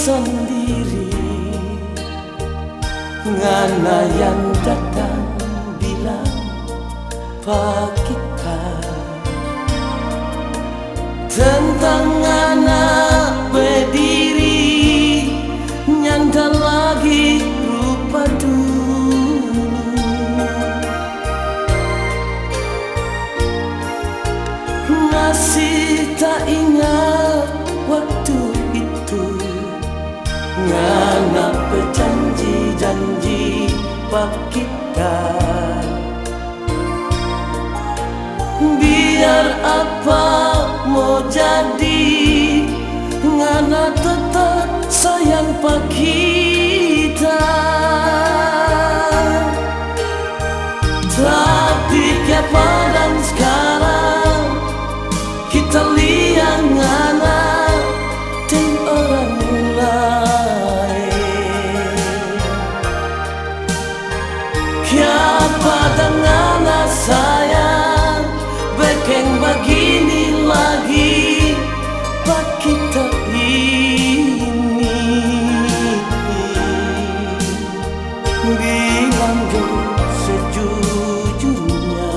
sendiri, ngana yang datang bilang pak kita tentang anak berdiri nyanda lagi rupa dulu. Masih tak ingat waktu itu, ngana berjanji-janji pak kita, biar apa mau jadi, ngana tetap sayang pak kita. Tapi ya padang sekarang kita lihat ngana dan orang lain. Ya padang ngana sayang bekeng begini lagi pak kita ini. Bilang sejujurnya,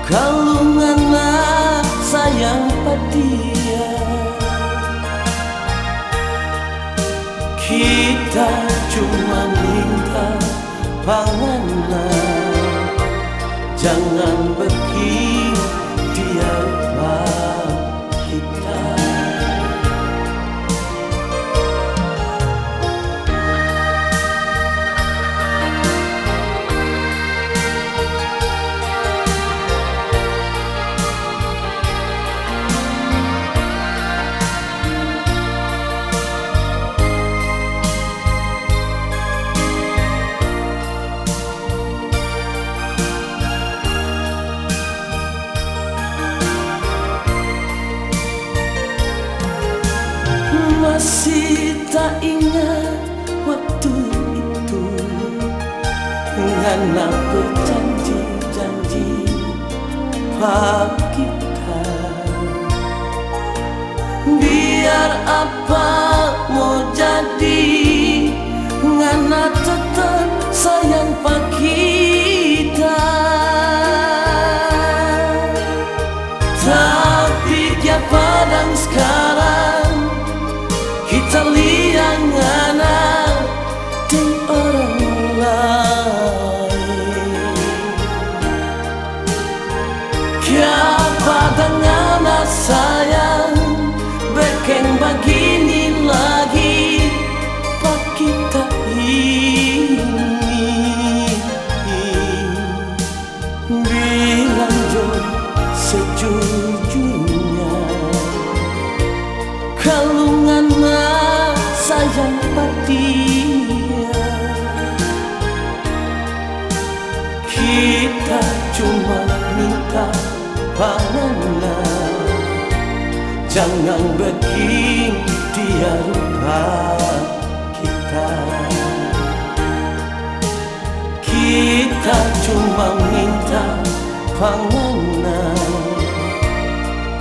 kalau ngana sayang dia, kita cuma minta pangana, jangan pergi dia pak kita. Masih tak ingat waktu itu, ngana berjanji-janji pak kita, biar apa mau jadi, ngana tetap sayang pak kita. Tapi dia padang sekarang kita lihat ngana dan orang lain. Siapa ngana sayang bekeng begini lagi pak kita ini. Bilang sejujurnya, kalau ngana sayang dia, kita cuma minta pangana, jangan begini dia rupa kita. Kita cuma minta pangana,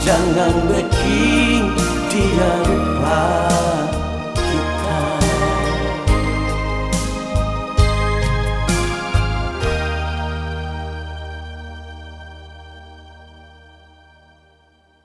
jangan begini dia rupa